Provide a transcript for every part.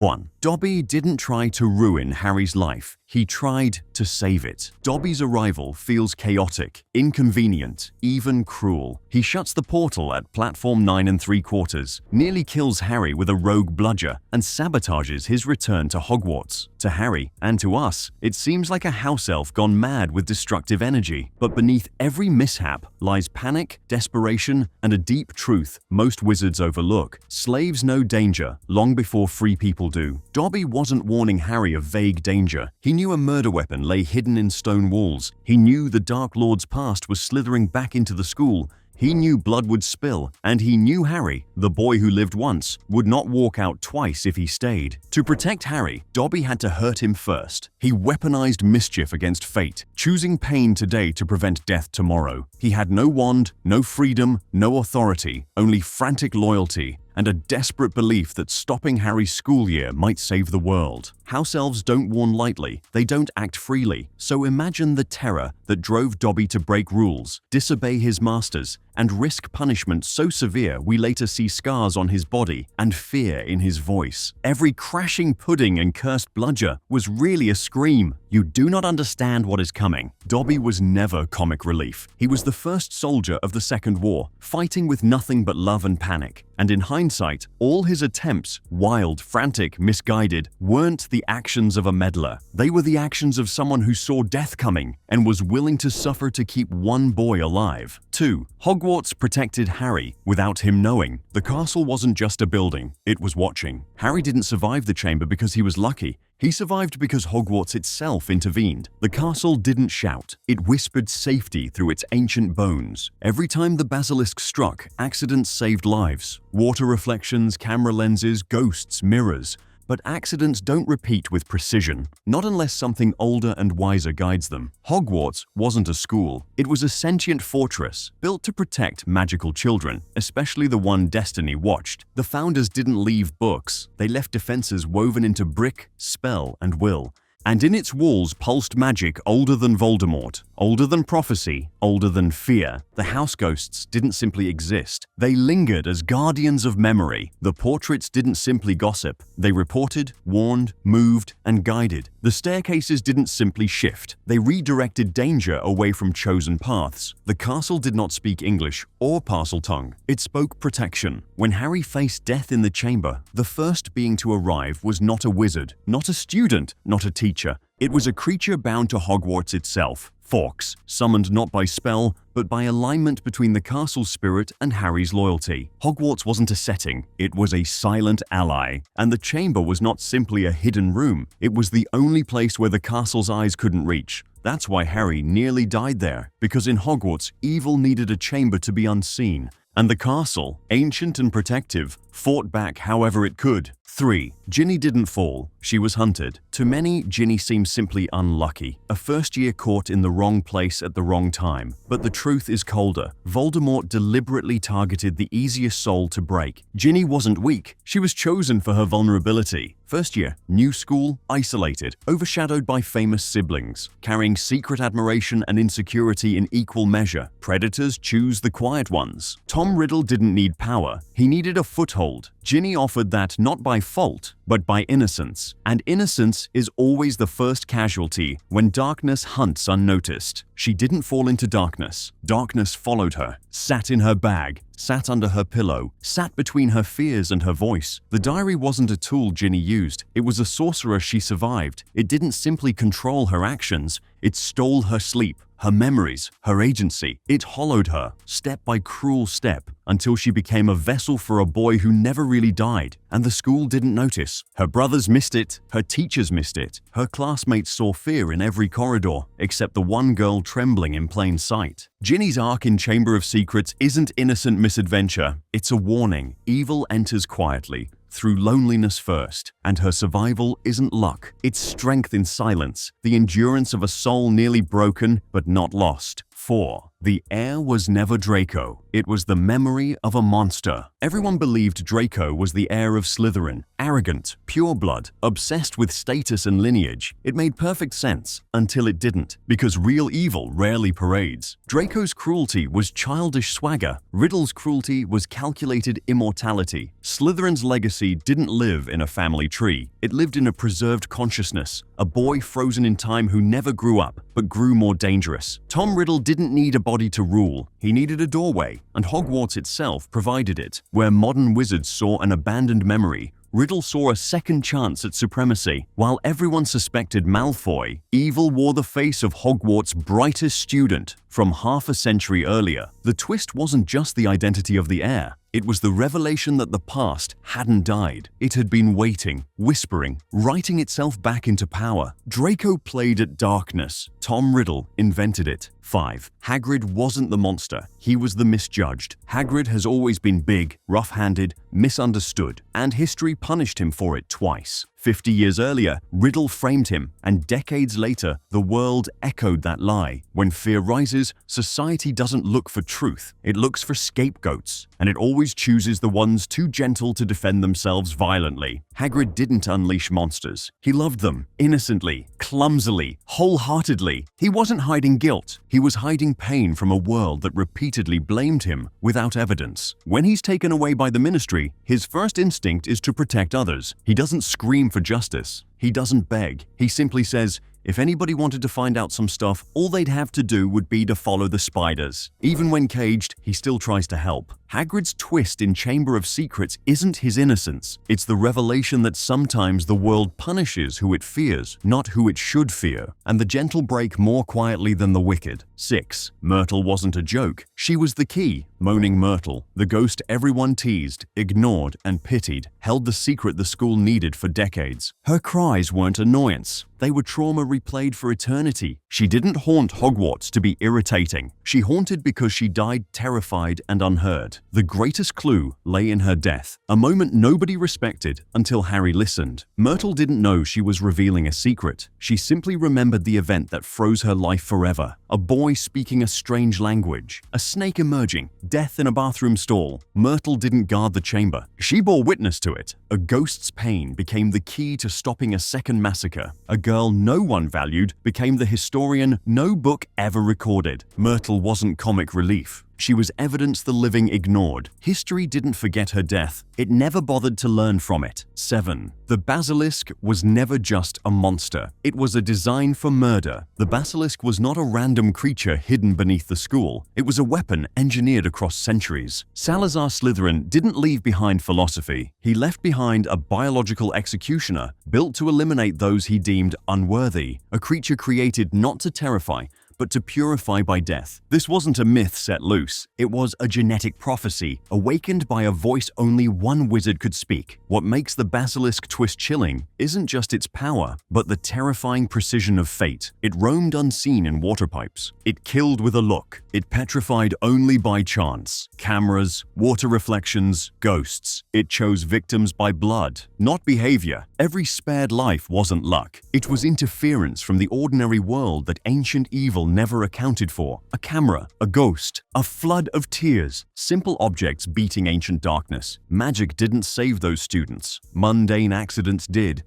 1. Dobby didn't try to ruin Harry's life. He tried to save it. Dobby's arrival feels chaotic, inconvenient, even cruel. He shuts the portal at platform 9 3/4, nearly kills Harry with a rogue bludger, and sabotages his return to Hogwarts. To Harry, and to us, it seems like a house elf gone mad with destructive energy. But beneath every mishap lies panic, desperation, and a deep truth most wizards overlook. Slaves know danger long before free people do. Dobby wasn't warning Harry of vague danger. He knew a murder weapon lay hidden in stone walls. He knew the Dark Lord's past was slithering back into the school. He knew blood would spill, and he knew Harry, the boy who lived once, would not walk out twice if he stayed. To protect Harry, Dobby had to hurt him first. He weaponized mischief against fate, choosing pain today to prevent death tomorrow. He had no wand, no freedom, no authority, only frantic loyalty, and a desperate belief that stopping Harry's school year might save the world. House elves don't warn lightly, they don't act freely, so imagine the terror that drove Dobby to break rules, disobey his masters, and risk punishment so severe we later see scars on his body and fear in his voice. Every crashing pudding and cursed bludger was really a scream. You do not understand what is coming. Dobby was never comic relief. He was the first soldier of the Second War, fighting with nothing but love and panic. And in hindsight, all his attempts, wild, frantic, misguided, weren't the actions of a meddler. They were the actions of someone who saw death coming and was willing to suffer to keep one boy alive. 2. Hogwarts protected Harry without him knowing. The castle wasn't just a building, it was watching. Harry didn't survive the chamber because he was lucky. He survived because Hogwarts itself intervened. The castle didn't shout. It whispered safety through its ancient bones. Every time the basilisk struck, accidents saved lives. Water reflections, camera lenses, ghosts, mirrors. But accidents don't repeat with precision, not unless something older and wiser guides them. Hogwarts wasn't a school. It was a sentient fortress, built to protect magical children, especially the one Destiny watched. The founders didn't leave books. They left defenses woven into brick, spell, and will. And in its walls pulsed magic older than Voldemort, older than prophecy, older than fear. The house ghosts didn't simply exist. They lingered as guardians of memory. The portraits didn't simply gossip. They reported, warned, moved, and guided. The staircases didn't simply shift. They redirected danger away from chosen paths. The castle did not speak English or Parseltongue. It spoke protection. When Harry faced death in the chamber, the first being to arrive was not a wizard, not a student, not a teacher. It was a creature bound to Hogwarts itself. Fawkes, summoned not by spell, but by alignment between the castle's spirit and Harry's loyalty. Hogwarts wasn't a setting, it was a silent ally. And the chamber was not simply a hidden room, it was the only place where the castle's eyes couldn't reach. That's why Harry nearly died there, because in Hogwarts, evil needed a chamber to be unseen. And the castle, ancient and protective, fought back however it could. 3. Ginny didn't fall, she was hunted. To many, Ginny seemed simply unlucky, a first year caught in the wrong place at the wrong time. But the truth is colder. Voldemort deliberately targeted the easiest soul to break. Ginny wasn't weak, she was chosen for her vulnerability. First year, new school, isolated, overshadowed by famous siblings, carrying secret admiration and insecurity in equal measure. Predators choose the quiet ones. Tom Riddle didn't need power, he needed a foothold. Ginny offered that not by fault, but by innocence. And innocence is always the first casualty when darkness hunts unnoticed. She didn't fall into darkness. Darkness followed her, sat in her bag, sat under her pillow, sat between her fears and her voice. The diary wasn't a tool Ginny used. It was a sorcerer she survived. It didn't simply control her actions. It stole her sleep, her memories, her agency. It hollowed her, step by cruel step, until she became a vessel for a boy who never really died. And the school didn't notice. Her brothers missed it, her teachers missed it. Her classmates saw fear in every corridor, except the one girl trembling in plain sight. Ginny's arc in Chamber of Secrets isn't innocent misadventure. It's a warning. Evil enters quietly, through loneliness first, and her survival isn't luck. It's strength in silence, the endurance of a soul nearly broken but not lost. 4. The heir was never Draco. It was the memory of a monster. Everyone believed Draco was the heir of Slytherin, arrogant, pureblood, obsessed with status and lineage. It made perfect sense until it didn't, because real evil rarely parades. Draco's cruelty was childish swagger. Riddle's cruelty was calculated immortality. Slytherin's legacy didn't live in a family tree. It lived in a preserved consciousness, a boy frozen in time who never grew up, but grew more dangerous. Tom Riddle didn't need a body to rule. He needed a doorway, and Hogwarts itself provided it. Where modern wizards saw an abandoned memory, Riddle saw a second chance at supremacy. While everyone suspected Malfoy, evil wore the face of Hogwarts' brightest student from half a century earlier. The twist wasn't just the identity of the heir. It was the revelation that the past hadn't died. It had been waiting, whispering, writing itself back into power. Draco played at darkness. Tom Riddle invented it. 5. Hagrid wasn't the monster. He was the misjudged. Hagrid has always been big, rough-handed, misunderstood, and history punished him for it twice. 50 years earlier, Riddle framed him, and decades later, the world echoed that lie. When fear rises, society doesn't look for truth. It looks for scapegoats, and it always chooses the ones too gentle to defend themselves violently. Hagrid didn't unleash monsters. He loved them, innocently, clumsily, wholeheartedly. He wasn't hiding guilt. He was hiding pain from a world that repeatedly blamed him without evidence. When he's taken away by the Ministry, his first instinct is to protect others. He doesn't scream for justice. He doesn't beg. He simply says, if anybody wanted to find out some stuff, all they'd have to do would be to follow the spiders. Even when caged, he still tries to help. Hagrid's twist in Chamber of Secrets isn't his innocence. It's the revelation that sometimes the world punishes who it fears, not who it should fear, and the gentle break more quietly than the wicked. 6. Myrtle wasn't a joke. She was the key. Moaning Myrtle, the ghost everyone teased, ignored, and pitied, held the secret the school needed for decades. Her cries weren't annoyance. They were trauma replayed for eternity. She didn't haunt Hogwarts to be irritating. She haunted because she died terrified and unheard. The greatest clue lay in her death, a moment nobody respected until Harry listened. Myrtle didn't know she was revealing a secret. She simply remembered the event that froze her life forever. A boy speaking a strange language, a snake emerging, death in a bathroom stall. Myrtle didn't guard the chamber. She bore witness to it. A ghost's pain became the key to stopping a second massacre. A girl no one valued became the historian no book ever recorded. Myrtle wasn't comic relief. She was evidence the living ignored. History didn't forget her death. It never bothered to learn from it. 7. The basilisk was never just a monster. It was a design for murder. The basilisk was not a random creature hidden beneath the school. It was a weapon engineered across centuries. Salazar Slytherin didn't leave behind philosophy. He left behind a biological executioner built to eliminate those he deemed unworthy. A creature created not to terrify, but to purify by death. This wasn't a myth set loose. It was a genetic prophecy, awakened by a voice only one wizard could speak. What makes the basilisk twist chilling isn't just its power, but the terrifying precision of fate. It roamed unseen in water pipes. It killed with a look. It petrified only by chance. Cameras, water reflections, ghosts. It chose victims by blood, not behavior. Every spared life wasn't luck. It was interference from the ordinary world that ancient evil never accounted for. A camera, a ghost, a flood of tears, simple objects beating ancient darkness. Magic didn't save those students. Mundane accidents did.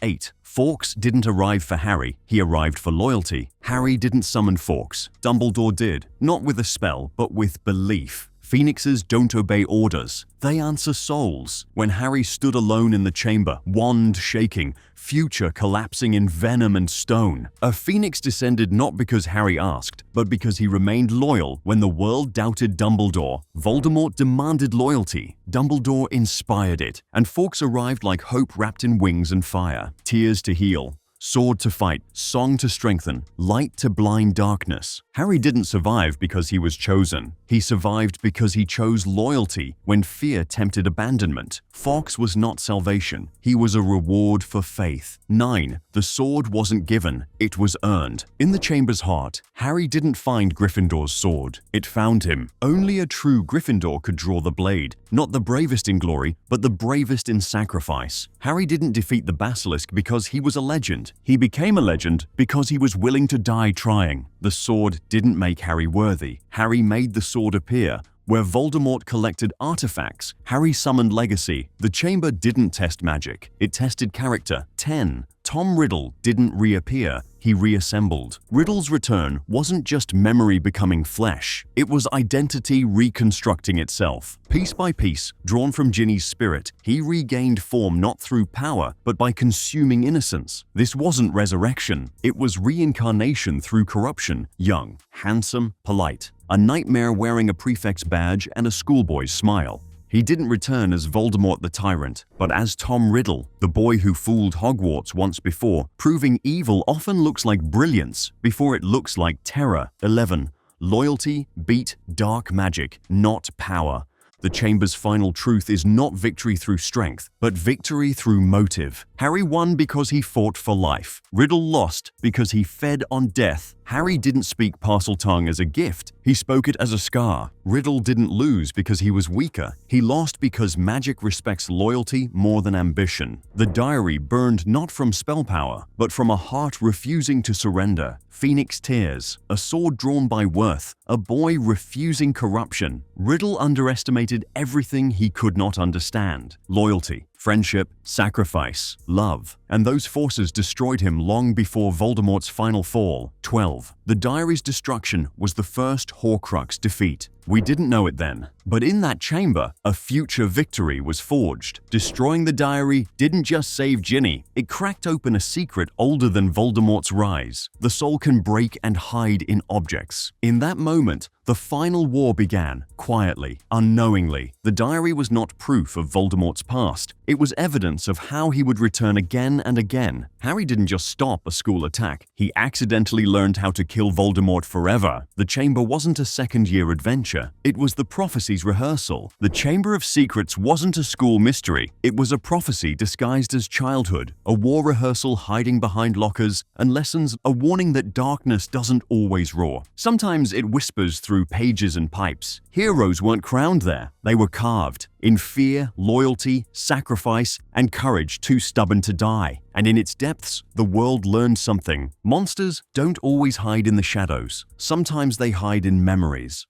8. Fawkes didn't arrive for Harry, he arrived for loyalty. Harry didn't summon Fawkes. Dumbledore did, not with a spell, but with belief. Phoenixes don't obey orders. They answer souls. When Harry stood alone in the chamber, wand shaking, future collapsing in venom and stone, a phoenix descended not because Harry asked, but because he remained loyal when the world doubted Dumbledore. Voldemort demanded loyalty. Dumbledore inspired it, and Fawkes arrived like hope wrapped in wings and fire. Tears to heal. Sword to fight, song to strengthen, light to blind darkness. Harry didn't survive because he was chosen. He survived because he chose loyalty when fear tempted abandonment. Fawkes was not salvation. He was a reward for faith. 9. The sword wasn't given, it was earned. In the chamber's heart, Harry didn't find Gryffindor's sword. It found him. Only a true Gryffindor could draw the blade, not the bravest in glory, but the bravest in sacrifice. Harry didn't defeat the basilisk because he was a legend. He became a legend because he was willing to die trying. The sword didn't make Harry worthy. Harry made the sword appear. Where Voldemort collected artifacts, Harry summoned legacy. The chamber didn't test magic, it tested character. 10. Tom Riddle didn't reappear, he reassembled. Riddle's return wasn't just memory becoming flesh, it was identity reconstructing itself. Piece by piece, drawn from Ginny's spirit, he regained form not through power, but by consuming innocence. This wasn't resurrection, it was reincarnation through corruption. Young, handsome, polite. A nightmare wearing a prefect's badge and a schoolboy's smile. He didn't return as Voldemort the Tyrant, but as Tom Riddle, the boy who fooled Hogwarts once before, proving evil often looks like brilliance before it looks like terror. 11. Loyalty beat dark magic, not power. The chamber's final truth is not victory through strength, but victory through motive. Harry won because he fought for life. Riddle lost because he fed on death. Harry didn't speak Parseltongue as a gift, he spoke it as a scar. Riddle didn't lose because he was weaker, he lost because magic respects loyalty more than ambition. The diary burned not from spell power, but from a heart refusing to surrender. Phoenix tears, a sword drawn by worth, a boy refusing corruption. Riddle underestimated everything he could not understand. Loyalty, friendship, sacrifice, love, and those forces destroyed him long before Voldemort's final fall. 12. The diary's destruction was the first Horcrux defeat. We didn't know it then, but in that chamber, a future victory was forged. Destroying the diary didn't just save Ginny, it cracked open a secret older than Voldemort's rise. The soul can break and hide in objects. In that moment, the final war began, quietly, unknowingly. The diary was not proof of Voldemort's past. It was evidence of how he would return again and again. Harry didn't just stop a school attack. He accidentally learned how to kill Voldemort forever. The chamber wasn't a second-year adventure. It was the prophecy's rehearsal. The Chamber of Secrets wasn't a school mystery. It was a prophecy disguised as childhood, a war rehearsal hiding behind lockers, and lessons, a warning that darkness doesn't always roar. Sometimes it whispers through pages and pipes. Heroes weren't crowned there. They were carved. In fear, loyalty, sacrifice, and courage too stubborn to die. And in its depths, the world learned something. Monsters don't always hide in the shadows. Sometimes they hide in memories.